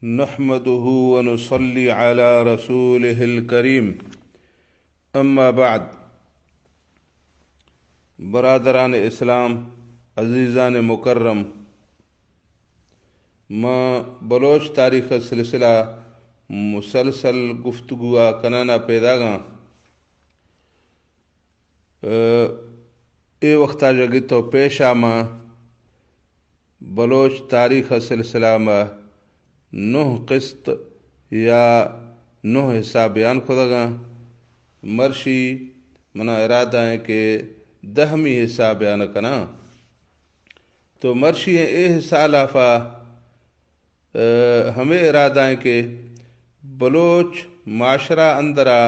نحمده ونصلي على رسوله الكريم اما بعد. برادران اسلام، عزیزان مکرم، میں بلوچ تاریخ سلسلہ مسلسل گفتگو کنانا پیدا گا اے وقتا جگی تو پیشا ما بلوچ تاریخ سلسلہ میں 9 قسط یا 9 حصہ بیان خدا گا. مرشی منا ارادہ ہے کہ 10ویں حصہ بیان کنا. تو مرشی اے حصہ لافا ہمیں ارادہ ہے کہ بلوچ معاشرہ اندرا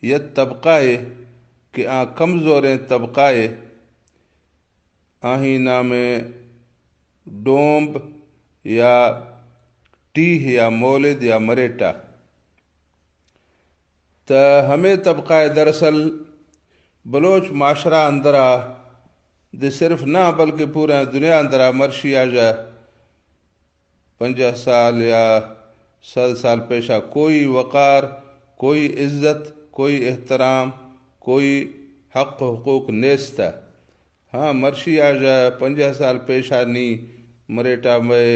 یہ طبقہ ہے کہ کمزور طبقہ ہے آہی نام ڈومب یا ٹیہ یا مولد یا مریٹا. تو ہمیں طبقہ دراصل بلوچ معاشرہ اندرا دے صرف نہ بلکہ پورا دنیا اندرا مرشی آجا 50 سال یا 100 سال پیشہ کوئی وقار، کوئی عزت، کوئی احترام، کوئی حق حقوق نیستا. ہاں مرشی آجا 50 سال پیشہ نہیں مریٹا میں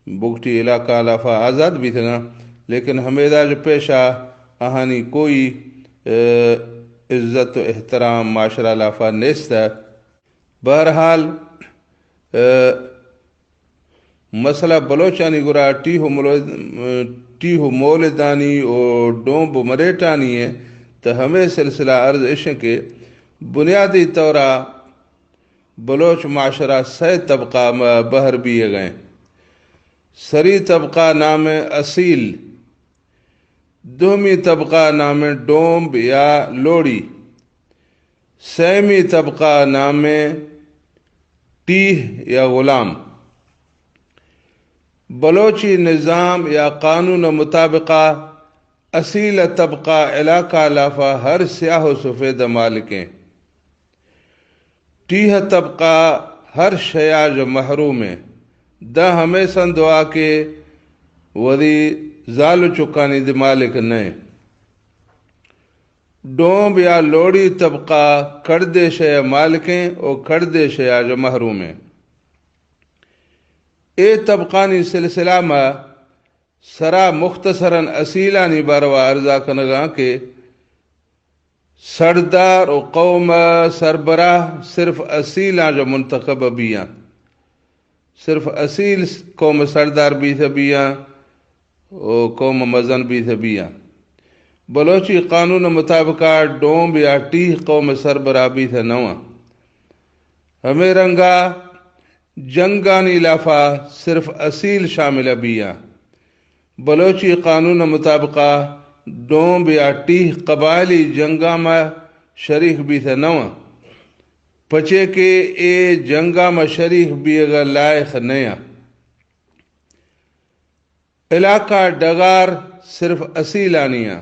بگٹی علاقہ لافا آزاد بھی تھا، لیکن ہمیدہ جو پیشہ آہانی کوئی عزت و احترام معاشرہ لافا نیستا. بہرحال مسئلہ بلوچانی گرا ٹیہو مولدانی اور ڈومب مریٹانی ہے. تو ہمیں سلسلہ عرض عشق کے بنیادی طورہ بلوچ معاشرہ 6 طبقہ میں بہر بھی گئے. سری طبقہ نام اصیل، دومی طبقہ نام ڈومب یا لوڑی، سیمی طبقہ نام ٹیہ یا غلام. بلوچی نظام یا قانون مطابقہ اصیل طبقہ علاقہ لافا ہر سیاہ و سفید مالکیں. ٹیہ طبقہ ہر شیاج محروم ہے. دا ہمیشہ دعا کے وری زال چکانی دی مالک نہیں. ڈومب یا لوڑی طبقہ کردے شیا مالکیں اور کردے شیا جو محروم ہیں. اے طبقانی سلسلہ میں سرا مختصراً اصیلانی باروا ارزا کنگا کہ سردار و قوم سربراہ صرف اصیلاں جو منتخب بیاں، صرف اصیل قوم سردار بھی تھے بیاں اور قوم مزن بھی تھے بیاں. بلوچی قانون مطابقہ ڈومب یا ٹیہ قوم سربراہ بھی تھے نواں. ہمیں رنگا جنگانی لافا صرف اصیل شامل بیاں. بلوچی قانون مطابقہ ڈومب یا ٹیہ قبائلی جنگا میں شریک بھی تھے نواں. پچے کے اے جنگا میں شریک بھی اگر لائق نیا. علاقہ ڈگار صرف اصیلانیاں.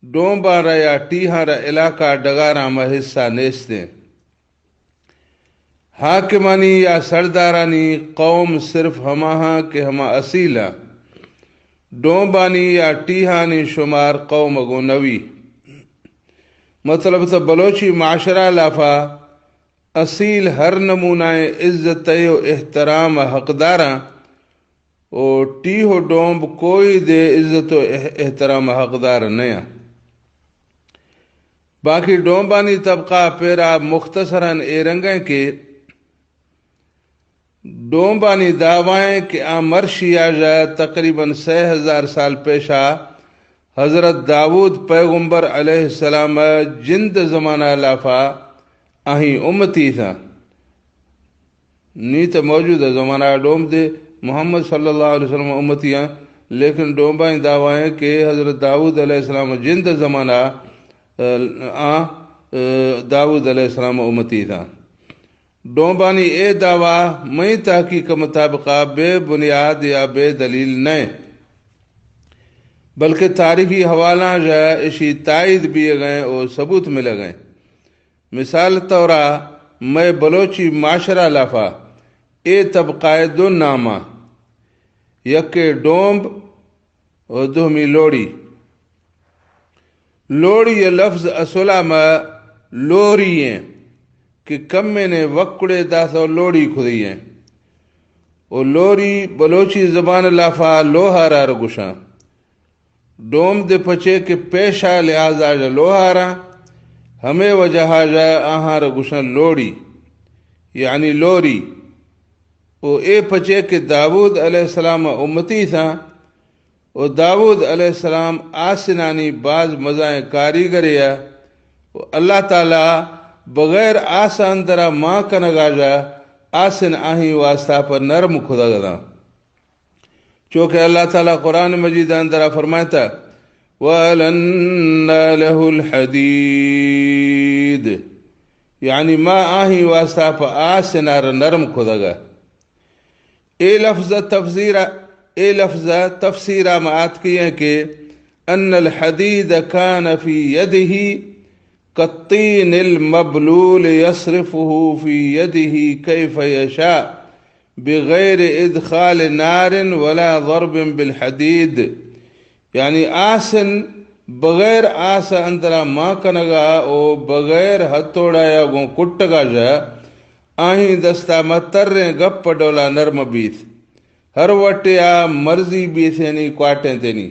ڈومبا را یا ٹیہاں را علاقہ ڈگاراں میں حصہ نیستے. حاکمانی یا سردارانی قوم صرف ہماہاں کہ ہما اصیلہ. ڈومبانی یا ٹیہانی شمار قوم گو نوی. مطلب تو بلوچی معاشرہ لافا اصیل ہر نمونہ عزت و احترام حقداراں اور ٹیہو ڈومب کوئی دے عزت و احترام حقدار نیا. باقی ڈومبانی طبقہ پیرا مختصراً اے رنگیں کہ ڈومبانی دعوائیں کہ مرشی آجا تقریباً 6000 سال پیشہ حضرت داود پیغمبر علیہ السلام جند زمانہ لافا آہیں امتی تھا. نیت موجود ہے زمانہ ڈومب دے محمد صلی اللہ علیہ وسلم امتی ہیں، لیکن ڈومبانی دعوائیں کہ حضرت داود علیہ السلام جند زمانہ داود علیہ السلام امتی تھا. ڈومبانی اے دعویٰ میں تحقیق مطابقہ بے بنیاد یا بے دلیل نہیں، بلکہ تاریخی حوالہ جا اسی تائید بھی گئے اور ثبوت مل گئے. مثال طورہ میں بلوچی معاشرہ لافا اے طبقہ دو نامہ یکے ڈومب اور دومی لوڑی. لوڑی یہ لفظ اصلا میں لوری ہیں کہ کم میں نے وکڑے داسو لوڑی کھدی ہیں. اور لوری بلوچی زبان لافا لوہارا رگوشاں. ڈوم دے پچے کے پیشا لحاظا جا لوہارا ہمیں وجہ جا آہاں رگوشاں لوڑی یعنی لوری. او اے پچے کہ داود علیہ السلام امتی تھا. اور داود علیہ السلام آسنانی بعض مزائیں کاریگر یا اللہ تعالیٰ بغیر آسا اندرا ماں کنگا جا آسن آہی واسطہ پر نرم خدا گدا. چونکہ اللہ تعالیٰ قرآن مجید اندرا فرماتا وَأَلَنَّا لَهُ الْحَدِيدِ یعنی ماں آہی واسطہ پر آسن نرم خدا گا. اے لفظ تفسیرہ معات کی ہیں کہ ان الحدید کان فی یدہ کالطین المبلول یصرفہ فی یدہ کیف یشاء بغیر ادخال نار ولا ضرب بالحدید. یعنی آسن بغیر آس اندرا ماں کنگا او بغیر ہتھوڑا یا گو کٹگا جا آہیں دستا متریں گپ ڈولا نرم بیت ہر وٹیا مرضی بیسینی کوٹیں تینی.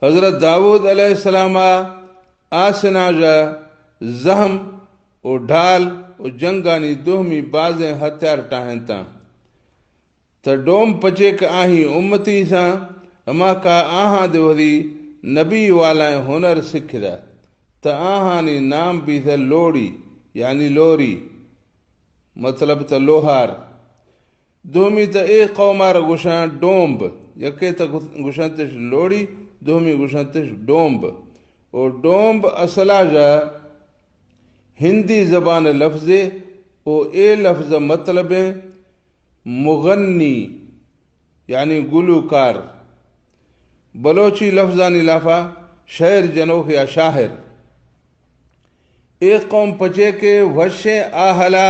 حضرت داود علیہ السلام آسنا جا زہم و ڈھال و جنگانی دوہمی بازیں ہتھیار ٹاہیں تا. تا ڈوم پچے کا آہیں امتی سا ہما کا آہاں دیوری نبی والائیں ہنر سکھ دا. تا آہانی نام بھی تھا لوڑی یعنی لوری مطلب تا لوہار. دومی تا ایک قومار گوشان ڈومب یکے تا گوشان تش لوڑی دومی گوشان تش ڈومب. اور ڈومب اصلا جا ہندی زبان لفظ او اے لفظ مطلب مغنی یعنی گلوکار. بلوچی لفظانی لافا شعر جنوخ یا شاہر. ایک قوم پچے کے وشیں آہلا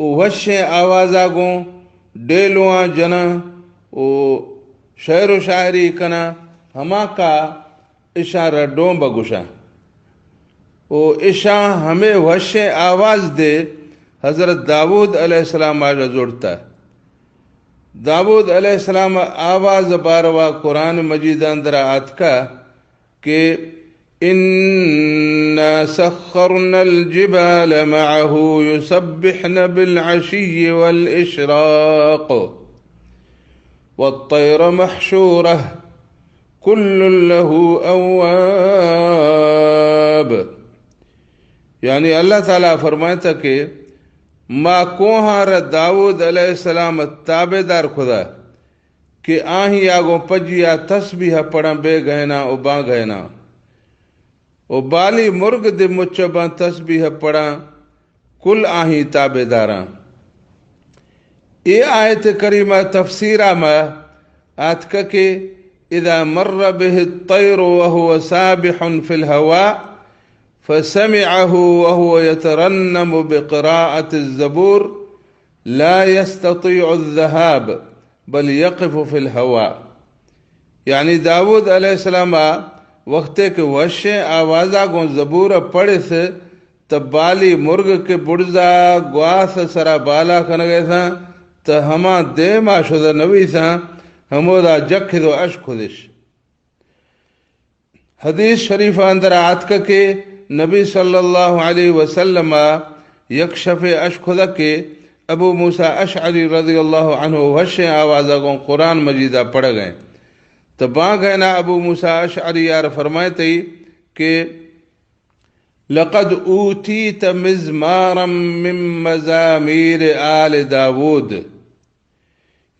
او وشیں آوازا گوں ڈیلواں جنا او شعر و شاعری کنا ہما کا اشارہ ڈومب گشا. او اشا ہمیں وشیں آواز دے حضرت داود علیہ السلام آجا جوڑتا. داود علیہ السلام آواز باروا قرآن مجید اندر آت کا کہ إِنَّا سَخَّرْنَا الْجِبَالَ مَعَهُ يُسَبِّحْنَ بِالْعَشِيِّ وَالْإِشْرَاقِ وَالطَّيْرَ مَحْشُورَةً كُلٌّ لَهُ أَوَّابٌ. یعنی اللہ تعالیٰ فرماتا کہ ما کوہار داود علیہ السلام تابدار خدا کہ آہی آگوں پجیا تسبیح پڑھا بے گہنا او باں گہنا او بالی مرگ دے مچباں تسبیح پڑھا کل آہی تابداراں. اے آیت کریمہ تفسیرہ میں آتکا کہ اذا مر به الطير وهو سابح في الهواء فسمعه وهو يترنم بقراءة الزبور لا يستطيع الذهاب بل يقف في الهواء. یعنی داود علیہ السلام وقتے کے وشیں آوازہ گون زبور پڑے سے تب بالی مرگ کے بڑزا گواس سرا بالا کھنگے تھا تا ہما دیما شدہ نوی تھا ہمو دا جکھ دو عشق خودش. حدیث شریف اندر آتکا کے نبی صلی اللہ علیہ وسلم یکشف عشق خدا کے ابو موسیٰ اشعری رضی اللہ عنہ وشیں آوازہ گون قرآن مجیدہ پڑھ گئے. تو باں گئے نا ابو موسیٰ اشعری یار فرمائے تھی کہ لقد اوتیت مزمارا من مزامیر آل داود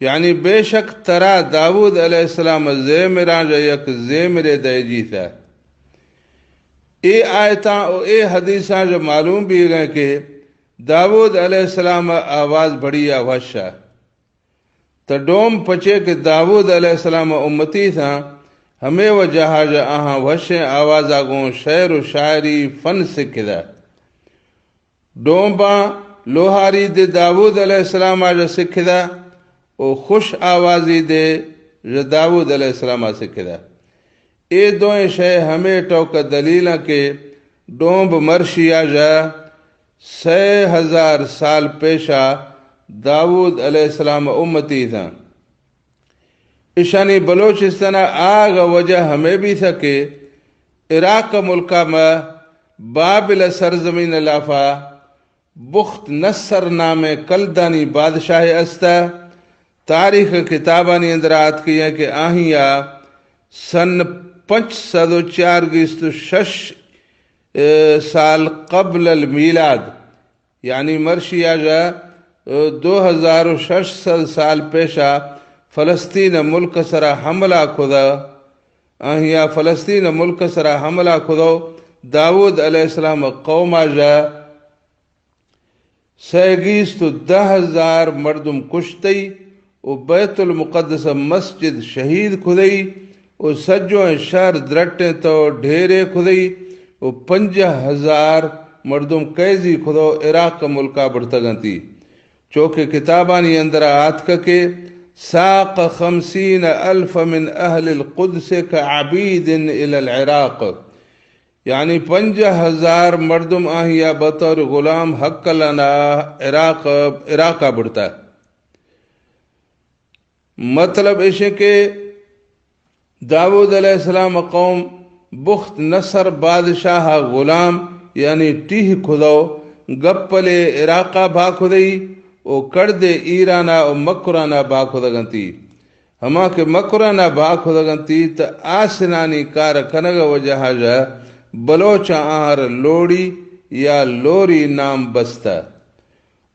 یعنی بے شک ترا داود علیہ السلام زیمران جو یک زیمر دیجی تھا. اے آیتاں اور اے حدیثاں جو معلوم بھی گئے کہ داود علیہ السلام آواز بڑی آواشا تو ڈوم پچے کہ داود علیہ السلام امتی تھا ہمیں و جہاز آہاں وشیں آواز آگوں شعر و شاعری فن سکھدا. ڈوم باں لوہاری دے داود علیہ السلام آجا سکھدا او خوش آوازی دے جو داود علیہ السلام سکھے دا اے دوئیں شے ہمیں ٹوک دلیلہ کے ڈومب مرشیا جا 6000 سال پیشا داود علیہ السلام امتی تھا اشانی بلوچستان آغا وجہ ہمیں بھی تھا کہ عراق ملکہ میں بابل سرزمین لافا بخت نصر نام کلدانی بادشاہ استا تاریخ کتابانی اندرات کی ہے کہ آہیا سن 504 سال قبل المیلاد یعنی مرشیا جا 2600 سال پیشا فلسطین ملک سرا حملہ خدا آہیا فلسطین ملک سرا حملہ خدا داود علیہ السلام قوم جا سیگیس تو 10,000 مردم کشتی و بیت المقدس مسجد شہید کھدئی و سجوں شہر درٹیں تو ڈھیرے کھدئی و 5,000 مردم قیزی کھدو عراق ملکہ بڑھتگنتی چوکے کتابانی اندر آت کے ساق 50,000 من اہل القدس كعبید الى العراق یعنی 5,000 مردم آہیا بطور غلام حق لنا عراق بڑھتا مطلب ایشے کہ داود علیہ السلام قوم بخت نصر بادشاہ غلام یعنی ٹیہ کھدو گپلے عراقہ بھا کھدئی او کردے ایرانا او مکرانا با کھدگنتی ہما کے مکرانا با کھدگنتی تا آسنانی کار کنگ وجہ جا بلوچا آہر لوڑی یا لوری نام بستا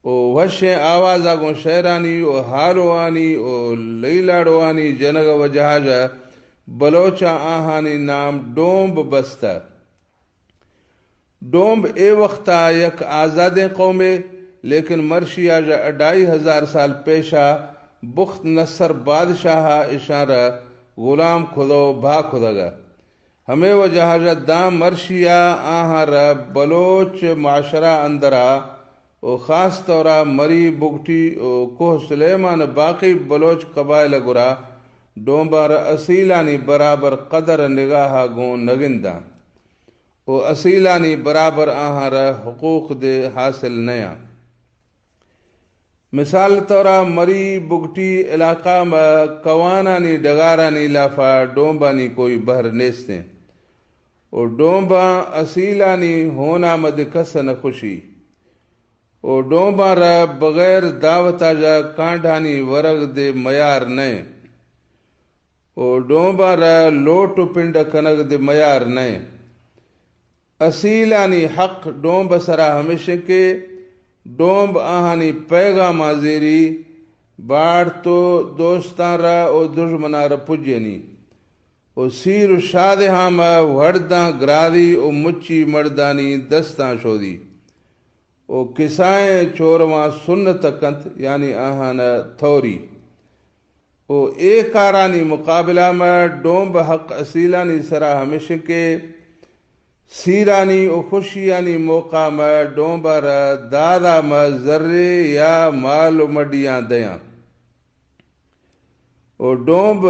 او وشیں آواز آگوں شہرانی او حالوانی او لیلاڑوانی جنگ وجہ جا بلوچا آہانی نام ڈومب بستا ڈومب اے وقتا یک آزاد قومے لیکن مرشیا جا 2,500 سال پیشا بخت نصر بادشاہ اشارہ غلام کھدو بھا کھدگا ہمیں وجہ جا دام مرشیا آہر بلوچ معاشرہ اندرا او خاص طورا مری بگٹی او کوہ سلیمان باقی بلوچ قبائل گرا ڈومبار اصیلانی برابر قدر نگاہ گون نگندہ او اصیلانی برابر آہر حقوق دے حاصل نیا مثال طورا مری بگٹی علاقہ میں کوانانی ڈگارانی لافا ڈومبانی کوئی بہر نیستیں او ڈومبا اصیلانی ہونا مد کسن خوشی او ڈومبا را بغیر دعوتا جا کانڈانی ورگ دے میار نئے او ڈومبا را لوٹ پنڈ کنگ دے میار نئے اصیلانی حق ڈومب سرا ہمیشہ کے ڈومب آہانی پیغام آزیری باڑ تو دوستان را او دشمنا را پجینی او سیر و شادہاں ما ورداں گرادی او مچی مردانی دستاں شودی او کسائیں چورواں سنت کنت یعنی آہانا تھوری او ایک آرانی مقابلہ میں ڈومب حق اصیلانی سرا ہمیشہ کے سیرانی او خوشیانی موقع میں ڈومبر دادا میں ذرے یا مال مڈیاں دیاں او ڈومب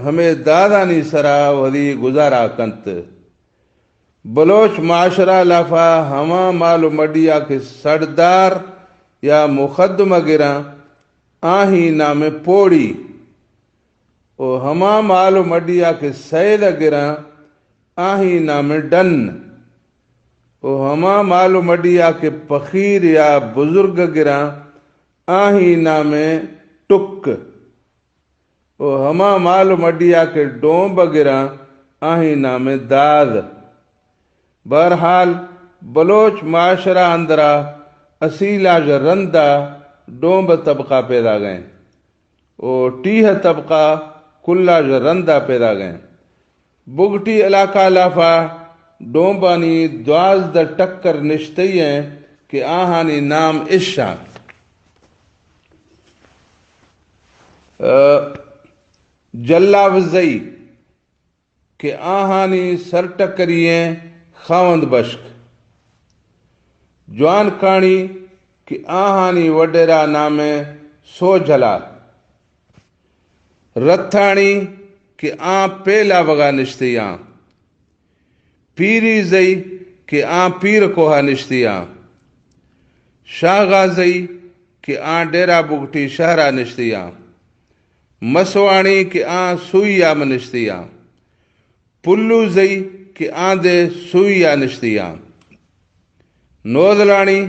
ہمیں دادانی سرا ولی گزارا کنت بلوچ معاشرہ لافا ہما مال مڈیا کے سردار یا مقدمہ گراں آہی نام پوڑی او ہما مال مڈیا کے سید گراں آہی نام ڈن او ہما مالو مڈیا کے پخیر یا بزرگ گراں آہی نام ٹک او ہما مالو مڈیا کے ڈومب گراں آہی نام داد بہرحال بلوچ معاشرہ اندرا اصیلہ رندہ ڈومب طبقہ پیدا گئے او ٹیہ طبقہ کلہ رندہ پیدا گئے بگٹی علاقہ لافا ڈومبانی 12 ٹکر نشتی ہیں کہ آہانی نام اشا جلاوزئی کہ آہانی سر ٹکرییں خاوند بشک جوان کانی کہ آہانی وڈیرا نام سو جلا رتھانی کہ آ پیلا بگا نشتیاں، پیری زئی کہ آ پیر کوہا نشتیاں، شاہ غازی کہ آ ڈیرا بگٹی شہرہ نشتیاں، مسوانی کہ آ سوئیا منشتیاں، پلو زئی کہ آ دے سوئیا نشتیاں، نودلانی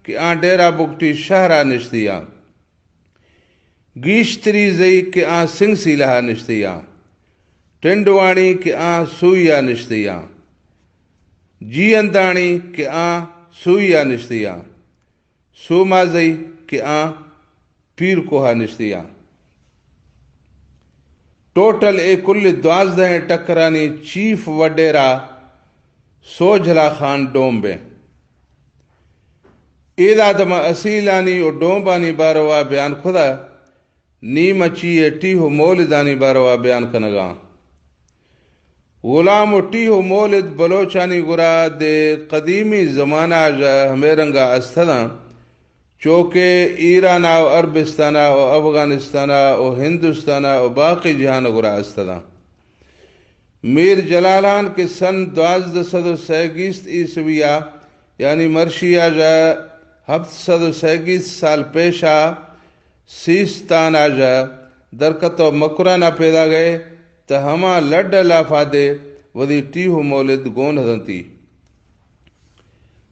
کہ آ ڈیرا بگٹی شہرہ نشتیاں، گیشتری زئی کہ آ سنگ سیلہا نشتیاں، ٹنڈوانی کہ آ سوئیا نشتیاں، جی اندانی کہ آ سوئیا نشتیاں، سوما زئی کہ آ پیر کوہا نشتیاں۔ ٹوٹل اے کل 12 ٹکرانی چیف وڈیرا سوجھلا خان ڈومبے ایدا دما اصیلانی و ڈومبانی باروا بیان خدا نیم اچی ٹیہو مولدانی باروا بیان کنگا۔ غلام و ٹیہو مولد بلوچانی گرا دے قدیمی زمانہ جا ہمیرنگا استدا چوکے ایران و عربستان و افغانستان و ہندوستان و باقی جہان گرا استدا۔ میر جلالان کے سن 1237 عیسویہ یعنی مرشیہ جا 737 سال پیشا سیستان آجا درکت و مکرانہ پیدا گئے تا ہما لڈ لافادے ودی ٹیہو مولد گون ہدنتی۔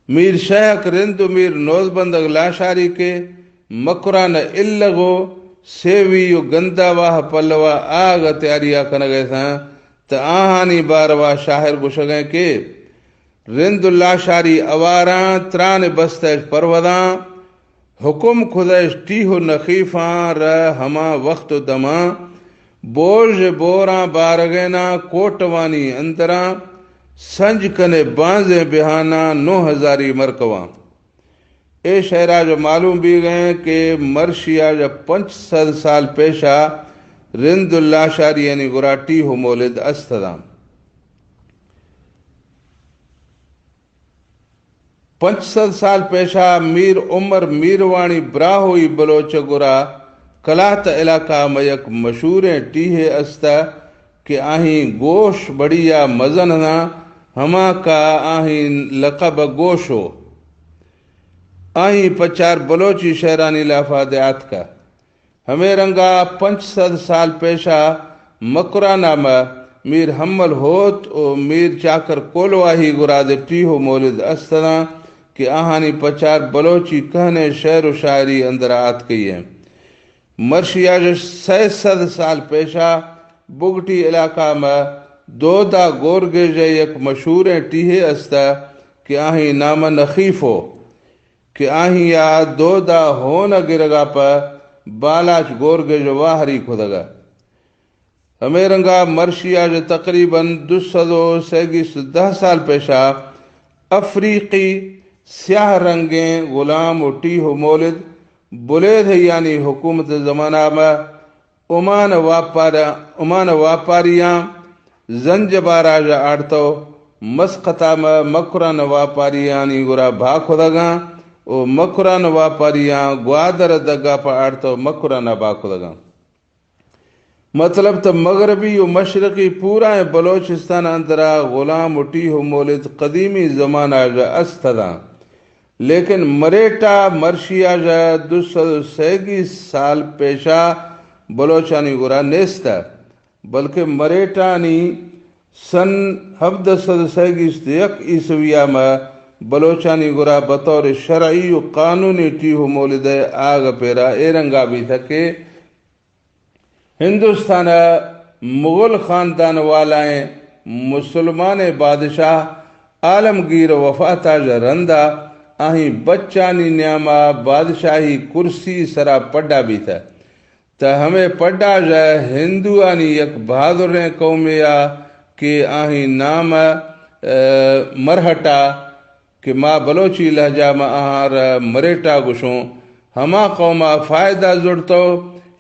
میر شیخ رند میر نوزبندگ لاشاری کے مکرانہ اللگو سیوی و گندہ واہ پلوا آگا تیاریا کنگے تھا تا آہانی باروا شاہر گشگیں کے رند لاشاری اواراں تران بستش پروداں حکم خدش ٹیہو نخیفاں رہ ہما وقت و دماں بوجھ بوراں بارگینا کوٹوانی اندراں سنج کنے بانزیں بہانا 9000 مرکواں۔ اے شہرہ جو معلوم بھی گئے کہ مرشیہ جو 500 سال پیشا رند اللہ شاری یعنی گراٹی ہو مولد استدام 500 سال پیشا میر عمر میروانی براہوئی بلوچ گرا کلات علاقہ میک مشہوریں ٹیہے استا کہ آہیں گوش بڑیا مزننا ہما کا آہیں لقب گوشو آہیں 50 بلوچی شہرانی لافادیات کا ہمیں رنگا 500 سال پیشا مکرہ نامہ میر حمل ہوت و میر چاکر کولواہی گرا دے ٹیہو مولد استنا کہ آہانی 50 بلوچی کہنے شعر و شاعری اندر آت گئی ہے۔ مرشیہ جو 600 سال پیشا بگٹی علاقہ میں دودا گورگے جے یک مشہوریں ٹیہے استا کہ آہیں نام نخیف ہو کہ آہیں یا دودا ہونا گرگا پا بالاچ گورگے جو واہری کھدگا۔ ہمیں رنگا مرشیہ جو تقریباً 210 سال پیشا افریقی سیاہ رنگیں غلام و ٹیہو مولد بلید یعنی حکومت زمانہ میں امان واپاریاں زنجبارا جا آڑتو مسقطہ میں مکران واپاریانی گرا بھا خدگاں و مکران واپاریاں گوادر دگا پا آڑتو مکران با خدگاں۔ مطلب تو مغربی و مشرقی پورا بلوچستان اندرا غلام و ٹیہو مولد قدیمی زمانہ جا استدا لیکن مریٹا مرشیہ جا 237 سال پیشا بلوچانی گرا نیستا بلکہ مریٹانی سن 731 عیسویہ میں بلوچانی گرا بطور شرعی و قانونی ٹیہو مولد آگ پیرا ایرنگا بھی تھا کہ ہندوستان مغل خاندان والائیں مسلمان بادشاہ عالمگیر وفاتا جا رندہ آہیں بچانی نیامہ بادشاہی کرسی سرا پڑا بھی تھا تا ہمیں پڑا جا ہندوانی یک بہادریں قومیا کہ آہیں نام مرہٹا کہ ما بلوچی لہجہ ما آہار مریٹا گشوں ہما قومہ فائدہ زڑتو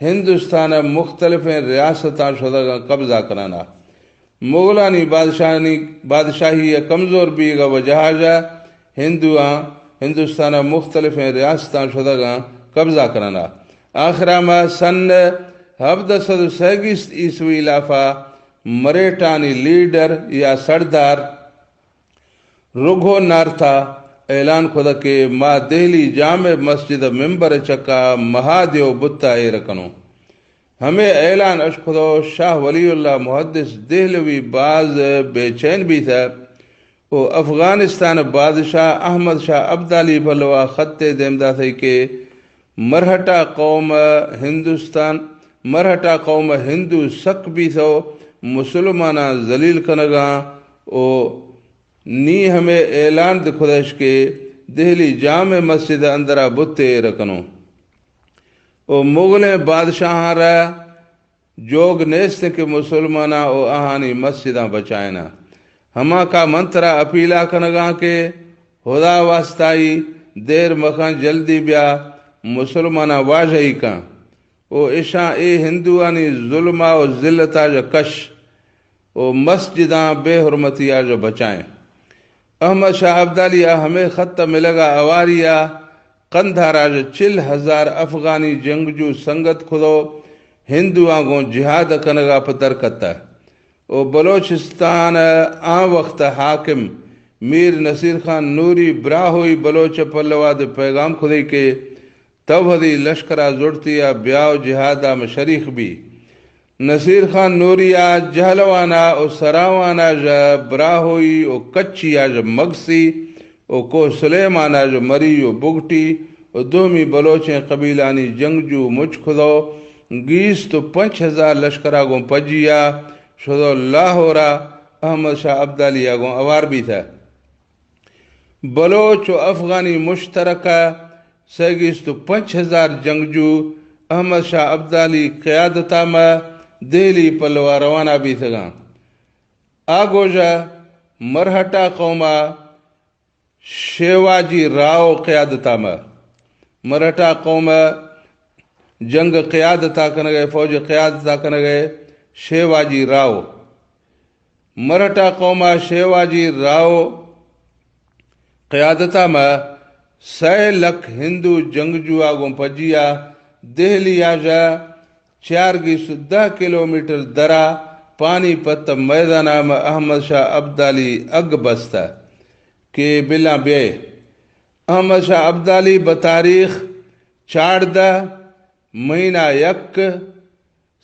ہندوستان مختلف ریاستاں شدہ قبضہ کرانا مغلانی بادشاہی کمزور بھی گا وجہ جا ہندوستان مختلف ریاستاں شدہ قبضہ کرانا۔ آخرہ میں سن 1737 لافا مریٹانی لیڈر یا سردار رگھو نار تھا اعلان خدا کہ ماں دہلی جامع مسجد ممبر چکا مہادیو بتا اے رکنو ہمیں اعلان اشخدو شاہ ولی اللہ محدث دہلوی باز بے چین بھی تھا وہ افغانستان بادشاہ احمد شاہ عبدالی بھلوا خط دیمدہ تھے کہ مرہٹا قوم ہندو سک بھی تھو مسلمانہ ذلیل کنگاں او نی ہمیں اعلان دے خدش کے دہلی جامع مسجد اندرہ بتے رکنو او مغلیں بادشاہ رہا جوگ نیست کے مسلمانہ او آہانی مسجداں بچائنا ہما کا منترہ اپیلا کنگاں کے خدا واسطائی دیر مخان جلدی بیا مسلمانہ واجہی کان او اشاں اے ہندوانی ظلمہ و ذلتہ جو کش او مسجداں بے حرمتیہ جو بچائیں احمد شاہ عبدالیہ ہمیں خط ملگا اواریا قندھارا جو 40,000 افغانی جنگجو سنگت خدو ہندو آنگوں جہاد کنگا پتر کتا او بلوچستان آن وقت حاکم میر نصیر خان نوری براہوئی بلوچ پلواد پیغام خدی کے توحدی لشکرہ زڑتیا بیاو جہادہ مشریخ بھی نصیر خان نوریا جہلوانا او سراوانا جا براہوئی او کچیا جا مگسی او کو سلیمانا جو مری او بگٹی او دومی بلوچیں قبیلانی جنگجو مچ خدو 5,000 لشکرہ گوں پجیا شدو لاہورا احمد شاہ عبدالیہ گوں اوار بھی تھا بلوچ و افغانی مشترکہ 5,000 جنگجو احمد شاہ عبدالی قیادتہ میں دہلی پلوا روانہ بھی تھا آگوجہ مرہٹا قومہ شیواجی راؤ قیادتہ میں مرہٹا قومہ جنگ قیادتہ کنگے فوج قیادتہ کنگے شیواجی راؤ مرہٹا قومہ شیواجی راؤ قیادتہ میں 100 لکھ ہندو جنگجو آگوں پجیا دہلی آجا 410 کلومیٹر درہ پانی پت میدانہ میں احمد شاہ عبدالی اگ بستا کہ بلا بے احمد شاہ عبدالی بتاریخ 14 مہینہ یک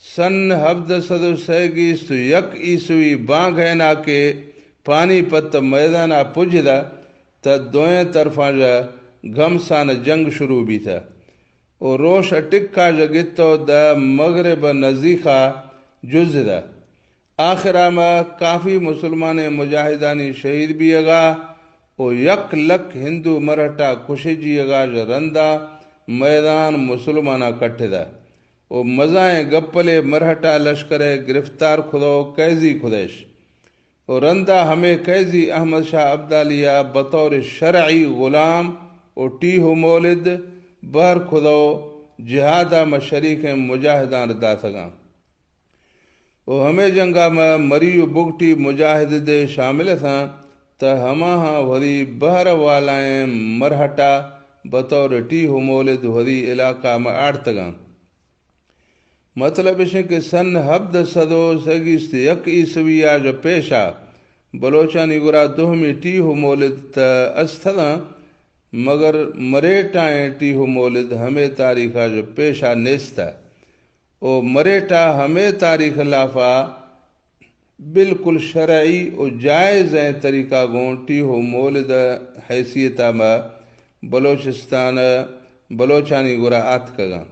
سن 1731 عیسوی بانگ ہے نا کہ پانی پت میدانہ پجدا تا دوئیں طرفاں جا گھمسان جنگ شروع بھی تھا اور روش ٹکا جگتو دا مغرب نزیخا جز دا آخرہ میں کافی مسلمان مجاہدانی شہید بھی اگا اور 1 لکھ ہندو مرہٹا کشی جی اگا جو رندہ میدان مسلمانہ کٹھ دا اور مزائیں گپلے مرہٹا لشکر گرفتار خدو قیزی خدیش اور رندہ ہمیں قیزی احمد شاہ عبدالیہ بطور شرعی غلام اور ٹیہو مولد بہر خدو جہادہ میں شریک مجاہدان ردا سگاں اور ہمیں جنگا میں مریو بگٹی مجاہد دے شامل تھا تا ہما ہاں وری بہر والائیں مرہٹا بطور ٹیہو مولد وری علاقہ میں آڑتگاں مطلب ہے کہ سن 1731 عیسوی جو پیشا بلوچانی گرا دوہمی ٹیہو مولد تا استھلا مگر مریٹائیں ٹیہو مولد ہمیں تاریخہ جو پیشا نیستا او مریٹا ہمیں تاریخ لافا بالکل شرعی و جائز ہیں طریقہ گون ٹیہو مولد حیثیتہ میں بلوچستان بلوچانی گرا آت کگاں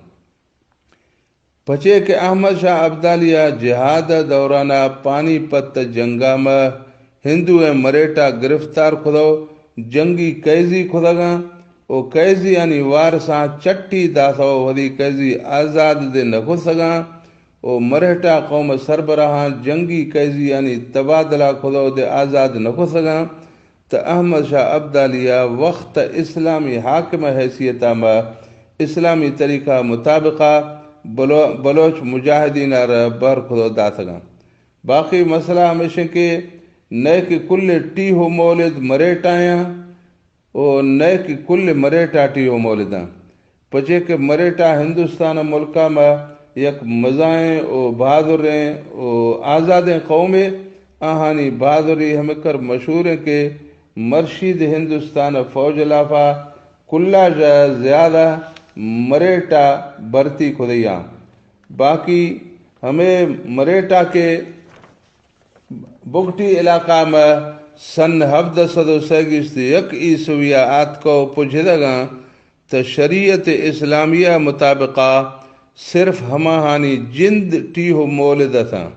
پچے کہ احمد شاہ عبدالیہ جہاد دورانہ پانی پت جنگا میں ہندو مریٹا گرفتار خدو جنگی قیزی خدگاں او قیزی یعنی وارساں چٹی داسو ودی قیزی آزاد دے نکو سگاں او مرہٹا قوم سربراہاں جنگی قیزی یعنی تبادلہ خدو دے آزاد نکو سگاں تا احمد شاہ عبدالیہ وقت اسلامی حاکم حیثیتہ میں اسلامی طریقہ مطابقہ بلوچ مجاہدین بر خدو دا سگاں باقی مسئلہ ہمیشہ کہ نئے کی کل ٹیہو مولد مریٹایاں اور نئے کی کل مریٹا ٹیہو مولداں پچے کہ مریٹا ہندوستان ملکہ میں یک مزائیں او بہادریں او آزادیں قومیں آہانی بہادری ہمیں کر مشہور ہیں کہ مرشید ہندوستان فوج لافا کلا جا زیادہ مریٹا برتی خدیاں باقی ہمیں مریٹا کے بگٹی علاقہ میں سن 1737 یک عیسویہ آت کو پجھدگاں تو شریعت اسلامیہ مطابقہ صرف ہماہانی جند ٹیہو مولد تھا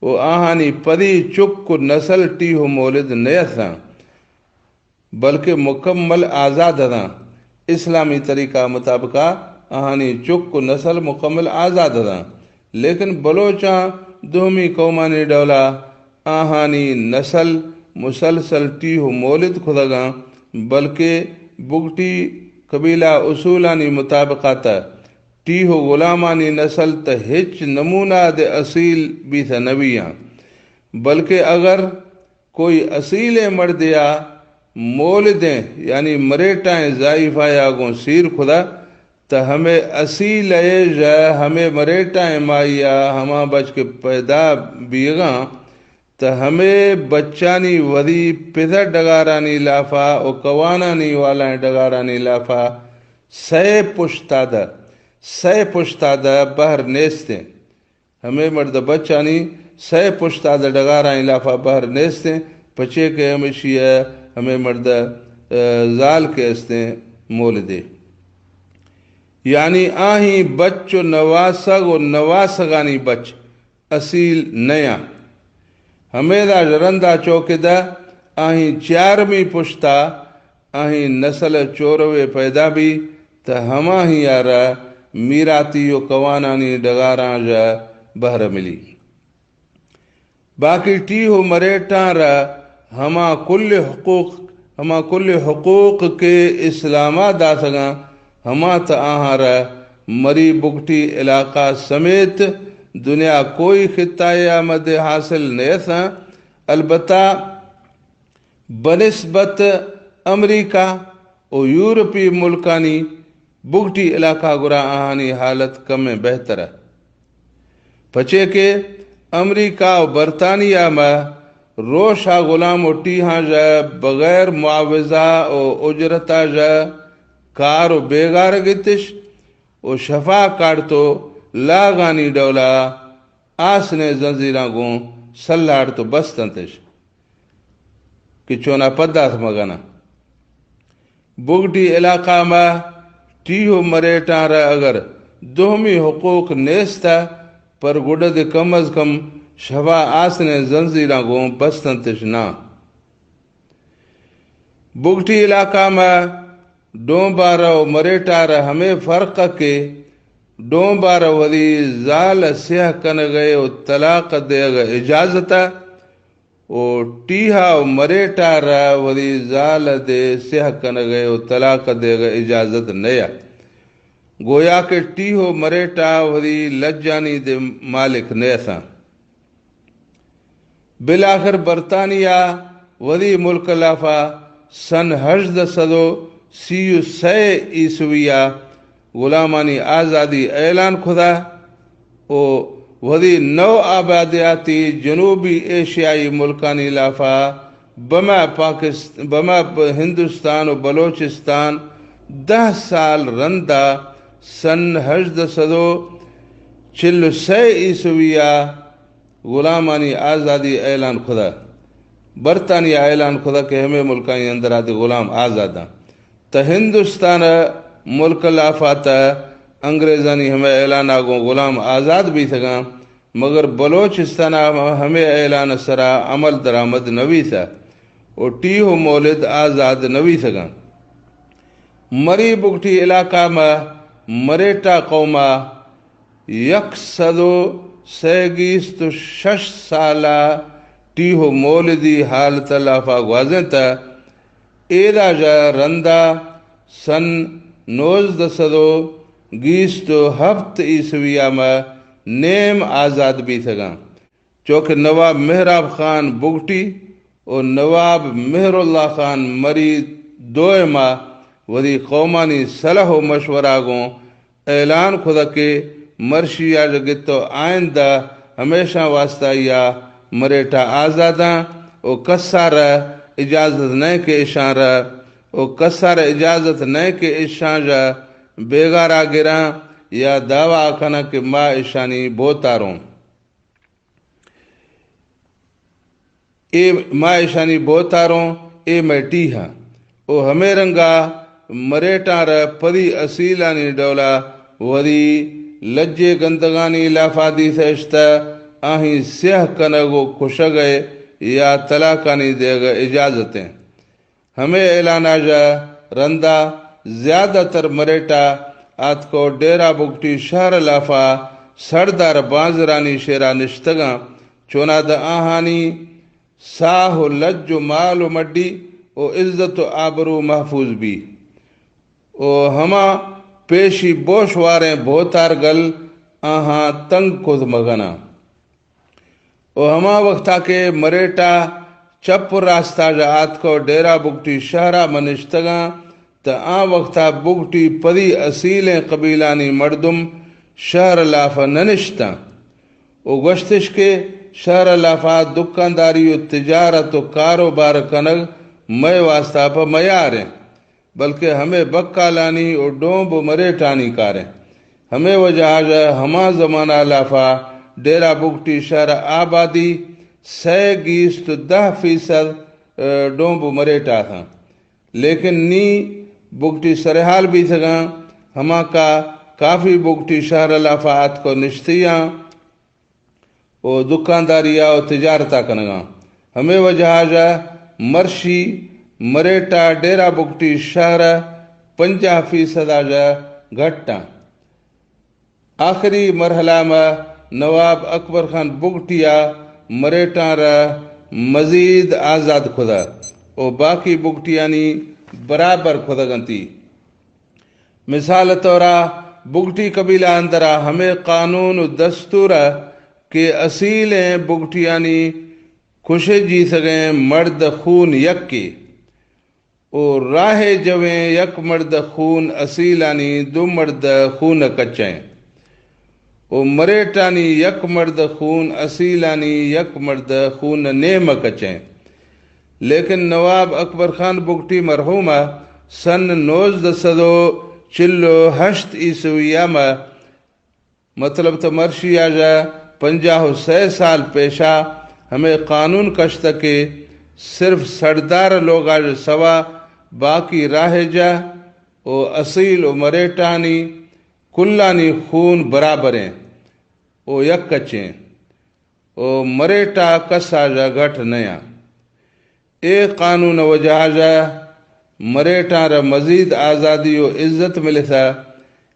وہ آہانی پری چک نسل ٹیہو مولد نیا تھا بلکہ مکمل آزاد تھا اسلامی طریقہ مطابقہ آہانی چک نسل مکمل آزاد تھا لیکن بلوچاں دومی قومانی ڈولا آہانی نسل مسلسل ٹیہو مولد خدگاں بلکہ بگٹی قبیلہ اصولانی مطابقات ٹیہو غلامانی نسل تا ہچ نمونہ دے اصیل بھی تھا نبیاں بلکہ اگر کوئی اصیل مردیا مولدیں یعنی مریٹائیں ضائفہ یا گوں سیر خدا تا ہمیں اصیل جا ہمیں مریٹائیں مائیا ہما بچ کے پیدا بیگاں تا ہمیں بچانی ودی پدر ڈگارانی لافا او کوانانی والا ڈگارانی لافا سہ پشتادہ بہر نیستیں ہمیں مرد بچانی سہ پشتادہ ڈگارانی لافا بہر نیستیں پچے کے ہمیشی ہمیں مرد زال کے استیں مولدے یعنی آہیں بچ و نواسگ و نواسگانی بچ اصیل نیا ہمیں دا جرندہ چوکدہ آہیں 4ویں پشتا آہیں نسل چوروے پیدا بھی تا ہما ہی یارا میراتی و کوانانی ڈگاراں جا بہر ملی باقی ٹیہو مریٹاں را ہما کل حقوق کے اسلامہ دا سگاں ہما تا آہاں را مری بگٹی علاقہ سمیت دنیا کوئی خطہ یا مد حاصل نہیں تھا البتہ بنسبت امریکہ اور یورپی ملکانی بگٹی علاقہ گرا آہانی حالت کم بہتر ہے پچے کہ امریکہ و برطانیہ میں روشا غلام و ٹیہاں جا بغیر معاوضہ و اجرتا جا کار و بیگار گتش و شفا کارتو لاغانی ڈولا آسنے زنزیران گون سلار تو بستنتش کہ چونا پدات مگانا بگٹی علاقہ میں ٹیہو مریٹان را اگر دومی حقوق نیستا پر گڑد کم از کم شفا آسنے زنزیران گون بستنتش نا بگٹی علاقہ میں ڈون بارا و مریٹا را ہمیں فرق کے ڈون بارا ولی زال سیاہ کن گئے و طلاق دے گا اجازتا و ٹیہا و مریٹا را ولی زال دے سیاہ کن گئے و طلاق دے گا اجازت نیا گویا کہ ٹیہو مریٹا ولی لجانی دے مالک نیا تھا بلاخر برطانیہ ولی ملک لافا سن 1836 عیسویہ غلامانی آزادی اعلان خدا او ودی نو آبادیاتی جنوبی ایشیائی ملکانی لافا بما ہندوستان و بلوچستان 10 سال رندہ سن 1846 عیسویہ غلامانی آزادی اعلان خدا برطانیہ اعلان خدا کہ ہمیں ملکانی اندر آتے غلام آزاداں تا ہندوستان ملک لافاتا انگریزانی ہمیں اعلان آگوں غلام آزاد بھی تھا مگر بلوچستان ہمیں اعلان سرا عمل درآمد نوی تھا اور ٹیہو مولد آزاد نوی تھا مری بگٹی علاقہ میں مریٹا قوما 136 سالہ ٹیہو مولدی حالت لافا گوازیں تا ایدہ جا رندہ سن 1927 عیسویہ میں نیم آزاد بھی تھا چونکہ نواب محراب خان بگٹی اور نواب مہر اللہ خان مری دوئے ماہ وری قومانی صلح و مشورہ گوں اعلان خدا کے مرشی یا گتو آئندہ ہمیشہ واسطہ یا مریٹا آزاداں او کسار اجازت نہیں کہ اشارہ او کسار اجازت نہیں کہ اشانجا بیگارا گراں یا دعویٰ کنا کہ ما اشانی بوتاروں اے ما اشانی بوتاروں اے میٹی ہاں او ہمیں رنگا مریٹار پری اصیلانی ڈولا وری لجے گندگانی لافادی سشتا آہیں سیاہ کنگو کشگئے یا طلاقانی دے گا اجازتیں ہمیں اعلانہ جا رندہ زیادہ تر مریٹا آت کو ڈیرہ بکٹی شہر لافا سردار بانزرانی شیرہ نشتگاں چونا دا آہانی ساہ و لج و مال و مڈی او عزت و آبرو محفوظ بھی او ہما پیشی بوشواریں بہتار گل آہاں تنگ کد مگنا او ہما وقتا کے مریٹا چپ راستہ جات کو ڈیرہ بگٹی شہرہ منشتگاں تا آن وقتا بگٹی پری اصیلیں قبیلانی مردم شہر لافا ننشتا او گشتش کے شہر لافا دکانداری و تجارت و کاروبار کنگ میں واسطہ پا میاریں بلکہ ہمیں بکا لانی اور ڈومب مریٹانی کاریں ہمیں وجہ ہما زمانہ لافا ڈیرہ بگٹی شہر آبادی 10% ڈومب مریٹا تھا لیکن نی بگٹی سرحال بھی تھگاں ہما کا کافی بگٹی شہر لافات کو نشتیاں او دکانداریاں و تجارتہ کنگاں ہمیں وجہ مرشی مریٹا ڈیرہ بگٹی شہر 50% آجا گھٹا آخری مرحلہ میں نواب اکبر خان بگٹیا مریٹا را مزید آزاد خدا او باقی بگٹیانی برابر خدا گنتی مثال طورا بگٹی قبیلہ اندرا ہمیں قانون و دستور کے اصیلیں بگٹیانی خوشے جی سگیں مرد خون یک کی اور راہ جویں یک مرد خون اصیلانی 2 مرد خون کچیں او مریٹانی یک مرد خون اصیلانی یک مرد خون نیم کچیں لیکن نواب اکبر خان بگٹی مرحومہ سن 1948 عیسویہ میں مطلب تو مرشی آجا 56 سال پیشا ہمیں قانون کشت کے صرف سردار لوگ آج سوا باقی راہ جا او اصیل و مریٹانی کلانی خون برابریں او یک کچیں او مریٹا کسا جا گھٹ نیا اے قانون وجہ جا مریٹا را مزید آزادی و عزت ملے تھا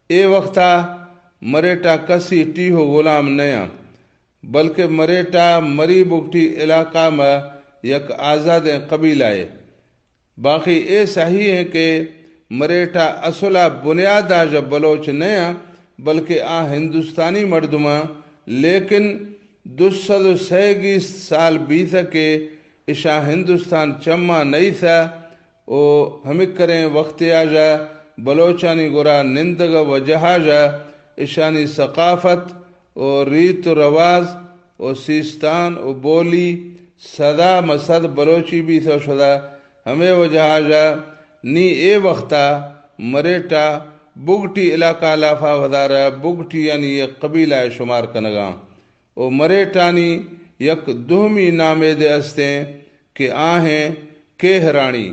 اے وقتا مریٹا کسی ٹیہو غلام نیا بلکہ مریٹا مری بگٹی علاقہ میں یک آزاد قبیلہ ہے باقی اے صحیح ہے کہ مریٹا اصلہ بنیاد آجا بلوچ نیا بلکہ ہندوستانی مردمہ لیکن 230 سال بیتا کے اشا ہندوستان چمہ نہیں تھا او ہمیں کریں وقت آجا بلوچانی گرا نندگ و جہاجا اشانی ثقافت اور ریت و رواز اور سیستان اور بولی صدا مسد بلوچی بھی تھا شدہ ہمیں وجہ جا نی اے وقتا مریٹا بگٹی علاقہ لافا ودارا بگٹی یعنی یک قبیلہ شمار کنگاں او مریٹانی یک دومی نامے دے استیں کہ آہیں کیہرانی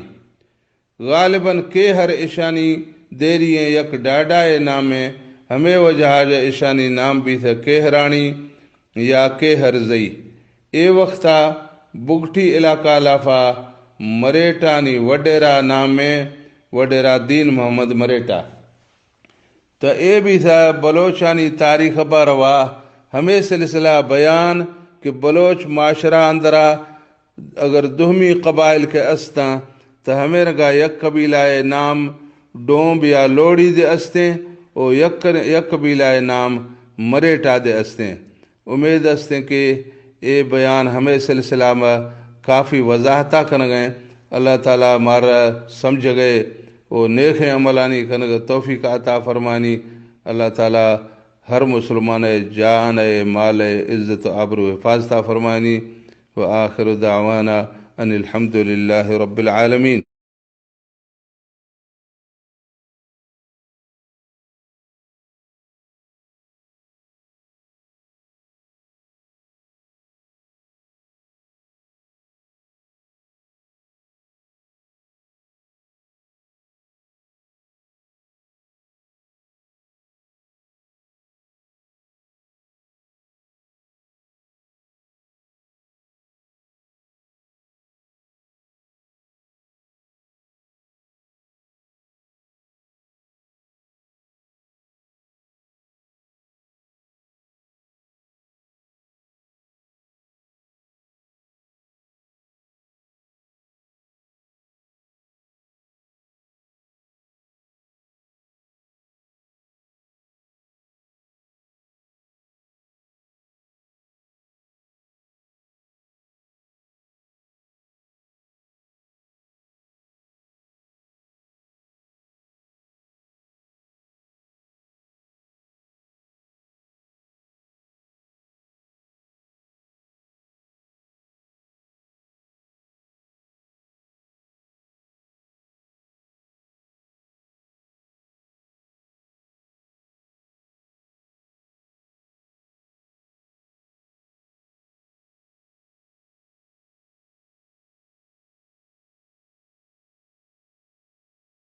غالباً کیہر اشانی دیریں یک ڈاڈائے نامے ہمیں وجہ جا اشانی نام بھی تھا کیہرانی یا کیہر زئی اے وقتا بگٹی علاقہ لافا مریٹانی وڈیرا نامے وڈیرا دین محمد مریٹا تو اے بھی تھا بلوچانی تاریخ باروا ہمیں سلسلہ بیان کہ بلوچ معاشرہ اندرا اگر دہمی قبائل کے استاں تو ہمیں رگا یک قبیلہ نام ڈومب یا لوڑی دے استیں او یک قبیلہ نام مریٹا دے استیں امید استیں کہ اے بیان ہمیں سلسلہ میں کافی وضاحتہ کن گئے اللہ تعالیٰ مارا سمجھ گئے وہ نیک عملانی کنگ توفیق عطا فرمانی اللہ تعالیٰ ہر مسلمان جان مال عزت و آبرو حفاظت فرمانی. وآخر دعوانا ان الحمد للہ رب العالمین.